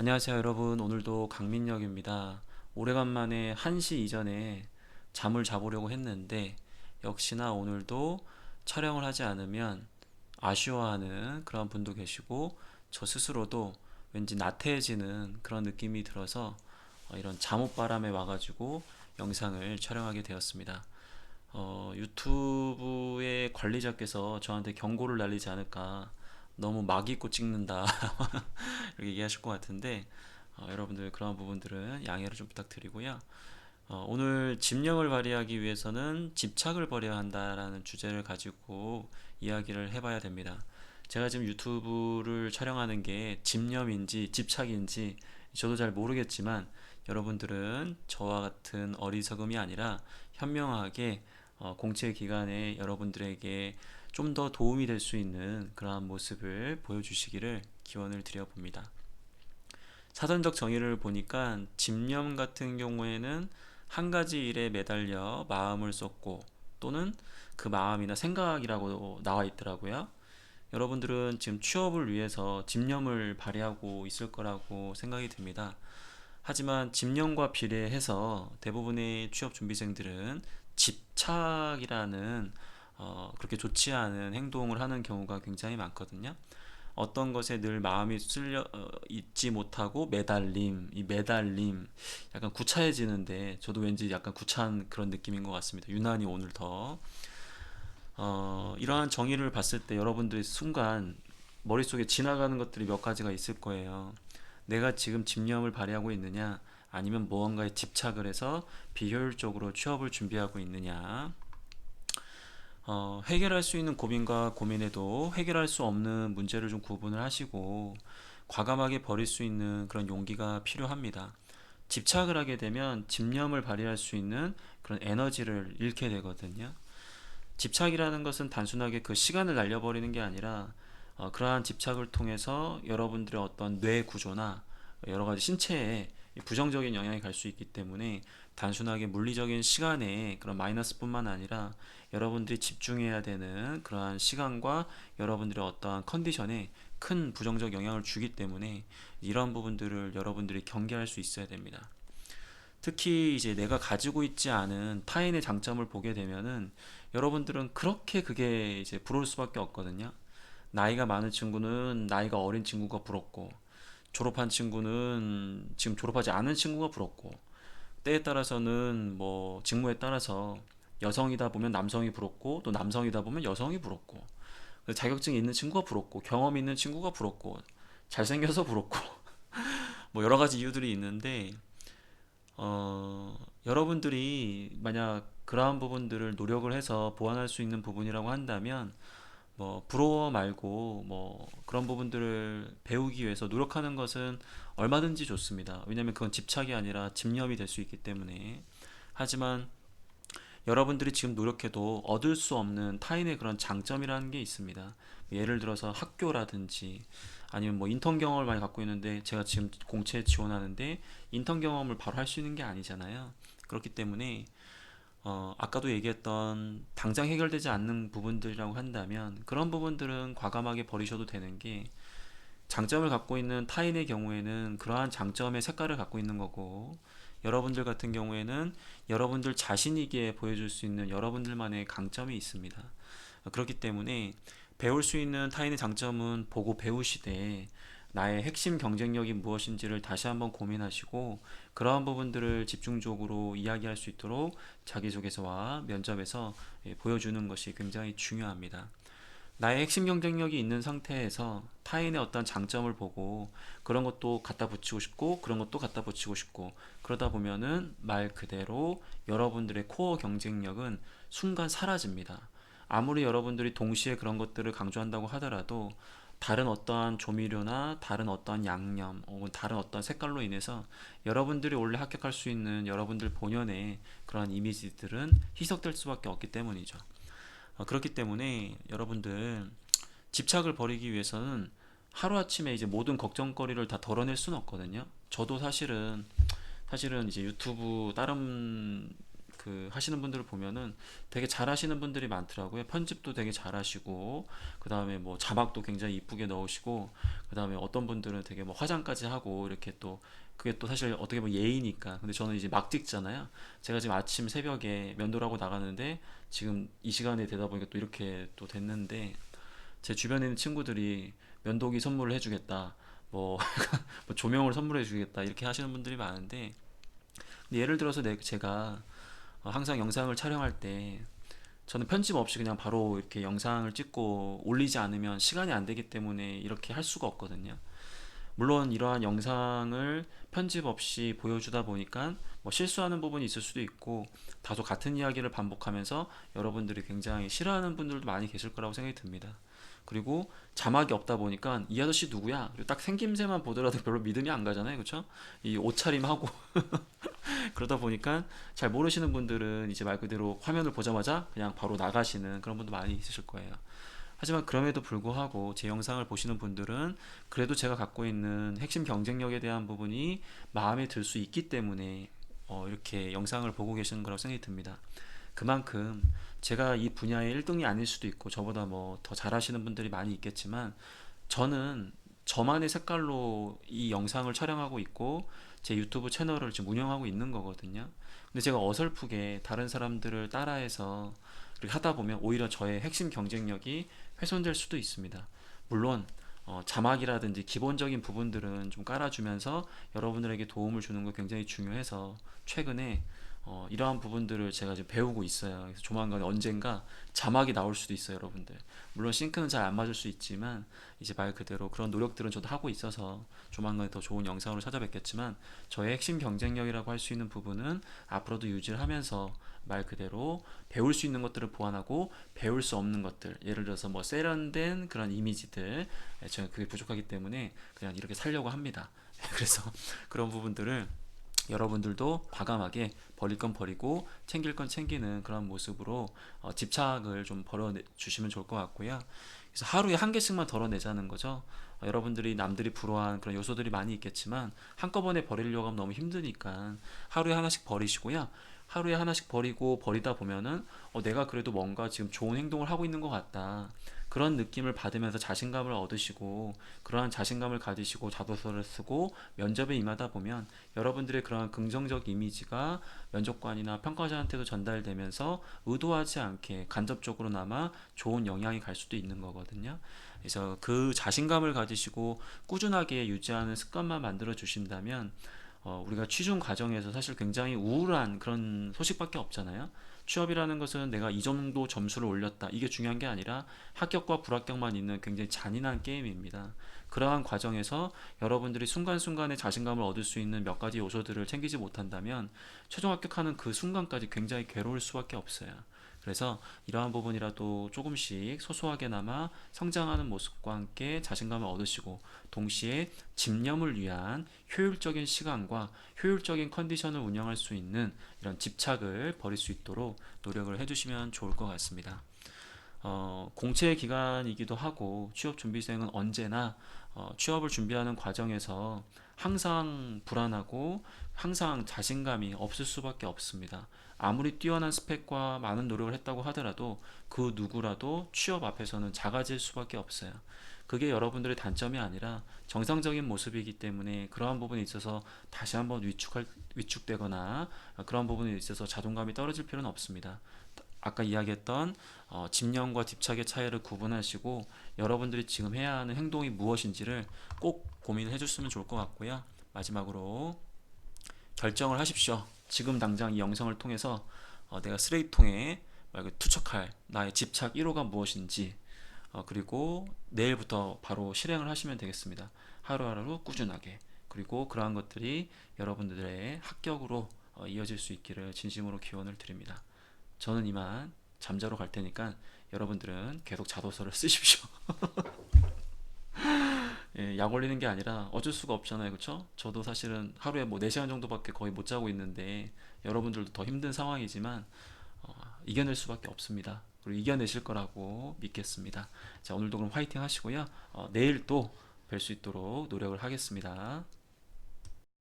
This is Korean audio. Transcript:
안녕하세요 여러분. 오늘도 강민혁입니다. 오래간만에 1시 이전에 잠을 자보려고 했는데 역시나 오늘도 촬영을 하지 않으면 아쉬워하는 그런 분도 계시고 저 스스로도 왠지 나태해지는 그런 느낌이 들어서 이런 잠옷바람에 와가지고 영상을 촬영하게 되었습니다. 유튜브의 관리자께서 저한테 경고를 날리지 않을까, 너무 막 입고 찍는다 이렇게 얘기하실 것 같은데, 여러분들 그런 부분들은 양해를 좀 부탁드리고요. 오늘 집념을 발휘하기 위해서는 집착을 버려야 한다라는 주제를 가지고 이야기를 해봐야 됩니다. 제가 지금 유튜브를 촬영하는 게 집념인지 집착인지 저도 잘 모르겠지만, 여러분들은 저와 같은 어리석음이 아니라 현명하게 공채 기간에 여러분들에게 좀 더 도움이 될 수 있는 그러한 모습을 보여주시기를 기원을 드려봅니다. 사전적 정의를 보니까 집념 같은 경우에는 한 가지 일에 매달려 마음을 쏟고, 또는 그 마음이나 생각이라고 나와 있더라고요. 여러분들은 지금 취업을 위해서 집념을 발휘하고 있을 거라고 생각이 듭니다. 하지만 집념과 비례해서 대부분의 취업 준비생들은 집착이라는 그렇게 좋지 않은 행동을 하는 경우가 굉장히 많거든요. 어떤 것에 늘 마음이 쓸려 있지 못하고 매달림, 이 매달림 약간 구차해지는데, 저도 왠지 약간 구차한 그런 느낌인 것 같습니다. 유난히 오늘 더 이러한 정의를 봤을 때 여러분들이 순간 머릿속에 지나가는 것들이 몇 가지가 있을 거예요. 내가 지금 집념을 발휘하고 있느냐, 아니면 무언가에 집착을 해서 비효율적으로 취업을 준비하고 있느냐. 해결할 수 있는 고민과 고민에도 해결할 수 없는 문제를 좀 구분을 하시고 과감하게 버릴 수 있는 그런 용기가 필요합니다. 집착을 하게 되면 집념을 발휘할 수 있는 그런 에너지를 잃게 되거든요. 집착이라는 것은 단순하게 그 시간을 날려버리는 게 아니라, 그러한 집착을 통해서 여러분들의 어떤 뇌 구조나 여러 가지 신체에 부정적인 영향이 갈 수 있기 때문에, 단순하게 물리적인 시간에 그런 마이너스뿐만 아니라 여러분들이 집중해야 되는 그러한 시간과 여러분들의 어떠한 컨디션에 큰 부정적 영향을 주기 때문에, 이런 부분들을 여러분들이 경계할 수 있어야 됩니다. 특히 이제 내가 가지고 있지 않은 타인의 장점을 보게 되면은 여러분들은 그렇게 그게 이제 부러울 수밖에 없거든요. 나이가 많은 친구는 나이가 어린 친구가 부럽고, 졸업한 친구는 지금 졸업하지 않은 친구가 부럽고, 때에 따라서는 뭐 직무에 따라서 여성이다 보면 남성이 부럽고, 또 남성이다 보면 여성이 부럽고, 자격증이 있는 친구가 부럽고, 경험이 있는 친구가 부럽고, 잘생겨서 부럽고 뭐 여러 가지 이유들이 있는데, 여러분들이 만약 그러한 부분들을 노력을 해서 보완할 수 있는 부분이라고 한다면, 뭐 부러워 말고 뭐 그런 부분들을 배우기 위해서 노력하는 것은 얼마든지 좋습니다. 왜냐하면 그건 집착이 아니라 집념이 될 수 있기 때문에. 하지만 여러분들이 지금 노력해도 얻을 수 없는 타인의 그런 장점이라는 게 있습니다. 예를 들어서 학교라든지, 아니면 뭐 인턴 경험을 많이 갖고 있는데 제가 지금 공채에 지원하는데 인턴 경험을 바로 할 수 있는 게 아니잖아요. 그렇기 때문에 아까도 얘기했던 당장 해결되지 않는 부분들이라고 한다면, 그런 부분들은 과감하게 버리셔도 되는 게, 장점을 갖고 있는 타인의 경우에는 그러한 장점의 색깔을 갖고 있는 거고, 여러분들 같은 경우에는 여러분들 자신이기에 보여줄 수 있는 여러분들만의 강점이 있습니다. 그렇기 때문에 배울 수 있는 타인의 장점은 보고 배우시되, 나의 핵심 경쟁력이 무엇인지를 다시 한번 고민하시고 그러한 부분들을 집중적으로 이야기할 수 있도록 자기소개서와 면접에서 보여주는 것이 굉장히 중요합니다. 나의 핵심 경쟁력이 있는 상태에서 타인의 어떤 장점을 보고 그런 것도 갖다 붙이고 싶고 그런 것도 갖다 붙이고 싶고, 그러다 보면은 말 그대로 여러분들의 코어 경쟁력은 순간 사라집니다. 아무리 여러분들이 동시에 그런 것들을 강조한다고 하더라도, 다른 어떠한 조미료나 다른 어떠한 양념 혹은 다른 어떠한 색깔로 인해서 여러분들이 원래 합격할 수 있는 여러분들 본연의 그러한 이미지들은 희석될 수밖에 없기 때문이죠. 그렇기 때문에 여러분들 집착을 버리기 위해서는 하루아침에 이제 모든 걱정거리를 다 덜어낼 수는 없거든요. 저도 사실은 이제 유튜브 다른 그 하시는 분들을 보면은 되게 잘하시는 분들이 많더라고요. 편집도 되게 잘하시고, 그 다음에 뭐 자막도 굉장히 이쁘게 넣으시고, 그 다음에 어떤 분들은 되게 뭐 화장까지 하고 이렇게 또 그게 또 사실 어떻게 보면 예의니까. 근데 저는 이제 막 찍잖아요. 제가 지금 아침 새벽에 면도를 하고 나가는데 지금 이 시간에 되다 보니까 또 이렇게 또 됐는데, 제 주변에 있는 친구들이 면도기 선물을 해주겠다, 뭐, 뭐 조명을 선물해 주겠다 이렇게 하시는 분들이 많은데, 근데 예를 들어서 제가 항상 영상을 촬영할 때 저는 편집 없이 그냥 바로 이렇게 영상을 찍고 올리지 않으면 시간이 안 되기 때문에 이렇게 할 수가 없거든요. 물론 이러한 영상을 편집 없이 보여주다 보니까 뭐 실수하는 부분이 있을 수도 있고, 다소 같은 이야기를 반복하면서 여러분들이 굉장히 싫어하는 분들도 많이 계실 거라고 생각이 듭니다. 그리고 자막이 없다 보니까 이 아저씨 누구야? 그리고 딱 생김새만 보더라도 별로 믿음이 안 가잖아요, 그렇죠? 이 옷차림하고 그러다 보니까 잘 모르시는 분들은 이제 말 그대로 화면을 보자마자 그냥 바로 나가시는 그런 분도 많이 있으실 거예요. 하지만 그럼에도 불구하고 제 영상을 보시는 분들은 그래도 제가 갖고 있는 핵심 경쟁력에 대한 부분이 마음에 들 수 있기 때문에 이렇게 영상을 보고 계시는 거라고 생각이 듭니다. 그만큼 제가 이 분야의 1등이 아닐 수도 있고 저보다 뭐 더 잘하시는 분들이 많이 있겠지만, 저는 저만의 색깔로 이 영상을 촬영하고 있고 제 유튜브 채널을 지금 운영하고 있는 거거든요. 근데 제가 어설프게 다른 사람들을 따라해서 이렇게 하다 보면 오히려 저의 핵심 경쟁력이 훼손될 수도 있습니다. 물론 자막이라든지 기본적인 부분들은 좀 깔아주면서 여러분들에게 도움을 주는 거 굉장히 중요해서 최근에 이러한 부분들을 제가 지금 배우고 있어요. 그래서 조만간 언젠가 자막이 나올 수도 있어요, 여러분들. 물론 싱크는 잘 안 맞을 수 있지만 이제 말 그대로 그런 노력들은 저도 하고 있어서 조만간 더 좋은 영상으로 찾아뵙겠지만, 저의 핵심 경쟁력이라고 할 수 있는 부분은 앞으로도 유지를 하면서 말 그대로 배울 수 있는 것들을 보완하고 배울 수 없는 것들, 예를 들어서 뭐 세련된 그런 이미지들, 제가 그게 부족하기 때문에 그냥 이렇게 살려고 합니다. 그래서 그런 부분들을 여러분들도 과감하게 버릴 건 버리고 챙길 건 챙기는 그런 모습으로 집착을 좀 벌여 주시면 좋을 것 같고요. 그래서 하루에 한 개씩만 덜어내자는 거죠. 여러분들이 남들이 부러워하는 그런 요소들이 많이 있겠지만 한꺼번에 버리려고 하면 너무 힘드니까 하루에 하나씩 버리시고요. 하루에 하나씩 버리고 버리다 보면은 내가 그래도 뭔가 지금 좋은 행동을 하고 있는 것 같다, 그런 느낌을 받으면서 자신감을 얻으시고, 그러한 자신감을 가지시고 자소서를 쓰고 면접에 임하다 보면 여러분들의 그러한 긍정적 이미지가 면접관이나 평가자한테도 전달되면서 의도하지 않게 간접적으로나마 좋은 영향이 갈 수도 있는 거거든요. 그래서 그 자신감을 가지시고 꾸준하게 유지하는 습관만 만들어 주신다면, 우리가 취준 과정에서 사실 굉장히 우울한 그런 소식밖에 없잖아요. 취업이라는 것은 내가 이 정도 점수를 올렸다, 이게 중요한 게 아니라 합격과 불합격만 있는 굉장히 잔인한 게임입니다. 그러한 과정에서 여러분들이 순간순간에 자신감을 얻을 수 있는 몇 가지 요소들을 챙기지 못한다면 최종 합격하는 그 순간까지 굉장히 괴로울 수밖에 없어요. 그래서 이러한 부분이라도 조금씩 소소하게나마 성장하는 모습과 함께 자신감을 얻으시고, 동시에 집념을 위한 효율적인 시간과 효율적인 컨디션을 운영할 수 있는 이런 집착을 버릴 수 있도록 노력을 해주시면 좋을 것 같습니다. 공채 기간이기도 하고 취업 준비생은 언제나 취업을 준비하는 과정에서 항상 불안하고 항상 자신감이 없을 수밖에 없습니다. 아무리 뛰어난 스펙과 많은 노력을 했다고 하더라도 그 누구라도 취업 앞에서는 작아질 수밖에 없어요. 그게 여러분들의 단점이 아니라 정상적인 모습이기 때문에 그러한 부분에 있어서 다시 한번 위축되거나 그런 부분에 있어서 자존감이 떨어질 필요는 없습니다. 아까 이야기했던 집념과 집착의 차이를 구분하시고 여러분들이 지금 해야 하는 행동이 무엇인지를 꼭 고민을 해줬으면 좋을 것 같고요. 마지막으로 결정을 하십시오. 지금 당장 이 영상을 통해서 내가 쓰레기통에 투척할 나의 집착 1호가 무엇인지, 그리고 내일부터 바로 실행을 하시면 되겠습니다. 하루하루 꾸준하게. 그리고 그러한 것들이 여러분들의 합격으로 이어질 수 있기를 진심으로 기원을 드립니다. 저는 이만 잠자러 갈 테니까 여러분들은 계속 자소서를 쓰십시오. 예, 약 올리는 게 아니라 어쩔 수가 없잖아요, 그렇죠? 저도 사실은 하루에 뭐 4시간 정도밖에 거의 못 자고 있는데 여러분들도 더 힘든 상황이지만 이겨낼 수밖에 없습니다. 그리고 이겨내실 거라고 믿겠습니다. 자, 오늘도 그럼 화이팅 하시고요. 내일 또 뵐 수 있도록 노력을 하겠습니다.